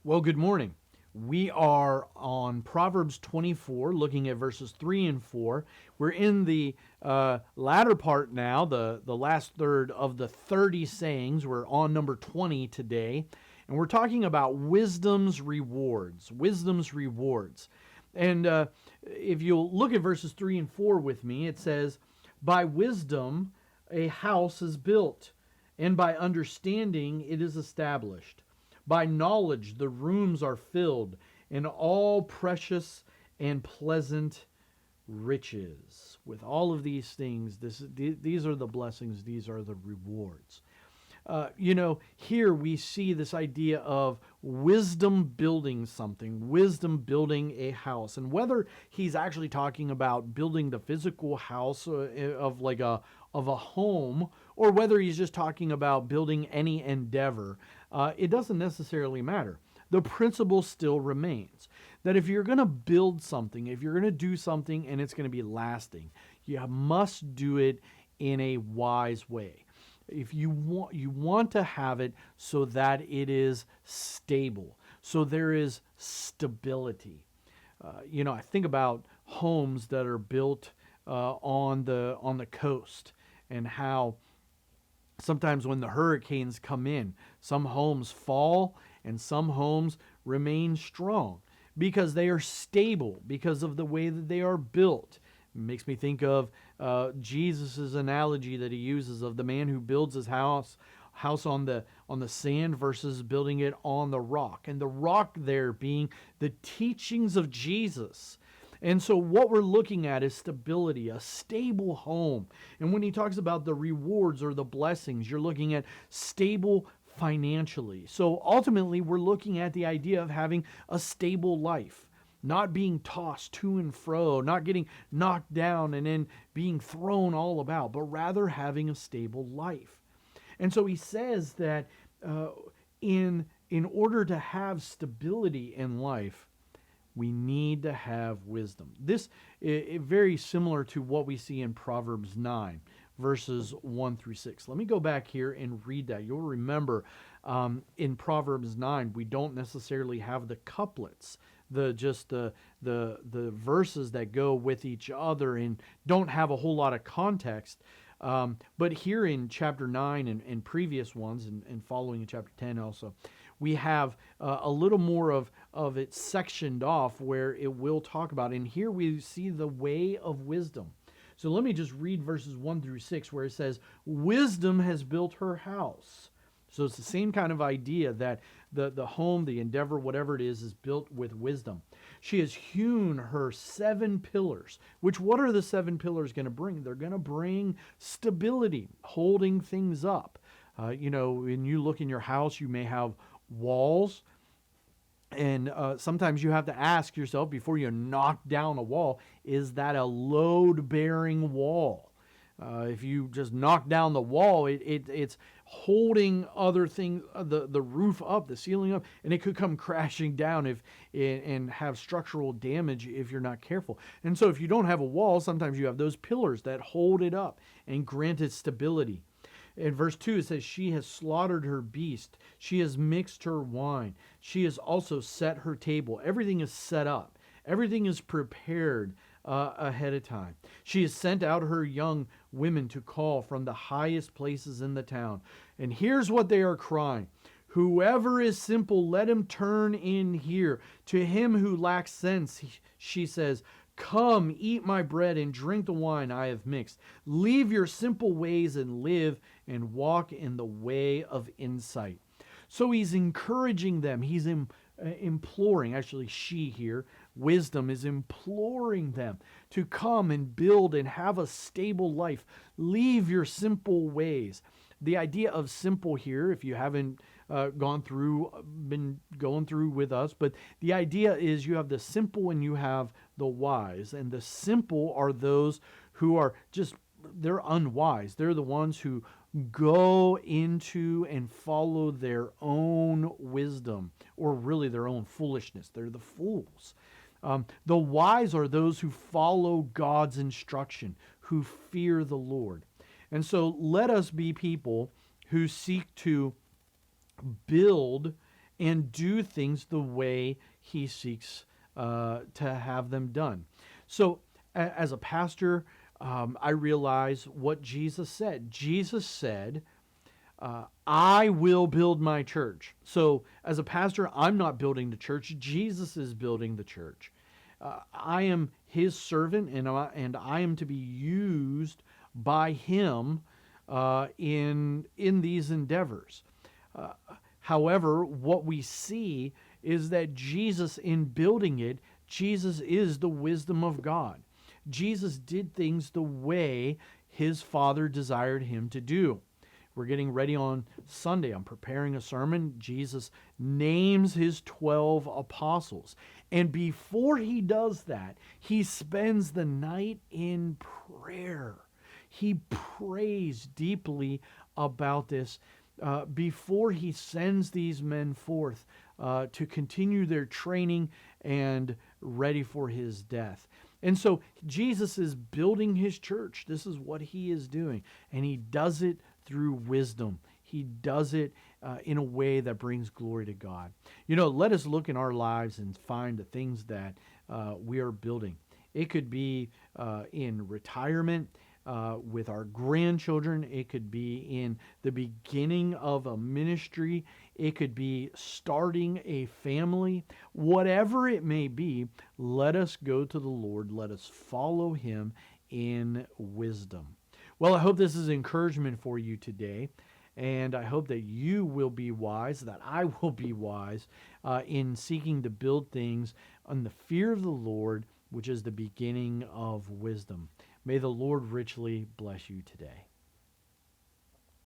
Well, good morning. We are on Proverbs 24, looking at verses 3 and 4. We're in the latter part now, the last third of the 30 sayings. We're on number 20 today, and we're talking about wisdom's rewards. Wisdom's rewards. And if you'll look at verses 3 and 4 with me, it says, "By wisdom a house is built, and by understanding it is established. By knowledge the rooms are filled, and all precious and pleasant riches." With all of these things, these are the blessings, these are the rewards. Here we see this idea of wisdom building something, wisdom building a house. And whether he's actually talking about building the physical house of a home, or whether he's just talking about building any endeavor, it doesn't necessarily matter. The principle still remains that if you're going to build something, if you're going to do something and it's going to be lasting, you must do it in a wise way. If you want to have it so that it is stable, so there is stability. I think about homes that are built on the coast, and how sometimes when the hurricanes come in, some homes fall and some homes remain strong because they are stable, because of the way that they are built. It makes me think of Jesus' analogy that he uses of the man who builds his house on the sand versus building it on the rock. And the rock there being the teachings of Jesus. And so what we're looking at is stability, a stable home. And when he talks about the rewards or the blessings, you're looking at stable financially. So ultimately, we're looking at the idea of having a stable life, not being tossed to and fro, not getting knocked down and then being thrown all about, but rather having a stable life. And so he says that in order to have stability in life, we need to have wisdom. This is very similar to what we see in Proverbs 9, verses 1 through 6. Let me go back here and read that. You'll remember in Proverbs 9, we don't necessarily have the couplets, the verses that go with each other and don't have a whole lot of context. But here in chapter 9 and previous ones and following in chapter 10 also, we have a little more of it sectioned off where it will talk about. And here we see the way of wisdom. So let me just read verses 1 through 6 where it says, "Wisdom has built her house." So it's the same kind of idea that the home, the endeavor, whatever it is built with wisdom. "She has hewn her 7 pillars," which what are the 7 pillars going to bring? They're going to bring stability, holding things up. When you look in your house, you may have walls. And sometimes you have to ask yourself before you knock down a wall, is that a load-bearing wall? If you just knock down the wall, it's holding other things, the roof up, the ceiling up, and it could come crashing down and have structural damage if you're not careful. And so if you don't have a wall, sometimes you have those pillars that hold it up and grant it stability. In verse 2, it says, "She has slaughtered her beast. She has mixed her wine. She has also set her table." Everything is set up. Everything is prepared ahead of time. "She has sent out her young women to call from the highest places in the town." And here's what they are crying: "Whoever is simple, let him turn in here. To him who lacks sense," she says, "Come, eat my bread and drink the wine I have mixed. Leave your simple ways and live and walk in the way of insight." So he's encouraging them. He's imploring, actually she here, wisdom is imploring them to come and build and have a stable life. Leave your simple ways. The idea of simple here, if you haven't been going through with us, but the idea is you have the simple and you have the wise. And the simple are those who are they're unwise. They're the ones who go into and follow their own wisdom, or really their own foolishness. They're the fools. The wise are those who follow God's instruction, who fear the Lord. And so let us be people who seek to build and do things the way he seeks to have them done. So, as a pastor, I realize what Jesus said. Jesus said, I will build my church. So, as a pastor, I'm not building the church. Jesus is building the church. I am his servant, and I am to be used by him in these endeavors. However, what we see is that Jesus, in building it, Jesus is the wisdom of God. Jesus did things the way his Father desired him to do. We're getting ready on Sunday. I'm preparing a sermon. Jesus names his 12 apostles. And before he does that, he spends the night in prayer. He prays deeply about this before he sends these men forth to continue their training and ready for his death. And so Jesus is building his church. This is what he is doing. And he does it through wisdom. He does it in a way that brings glory to God. Let us look in our lives and find the things that we are building. It could be in retirement, with our grandchildren. It could be in the beginning of a ministry. It could be starting a family. Whatever it may be, let us go to the Lord. Let us follow him in wisdom. Well, I hope this is encouragement for you today. And I hope that you will be wise, that I will be wise in seeking to build things on the fear of the Lord, which is the beginning of wisdom. May the Lord richly bless you today.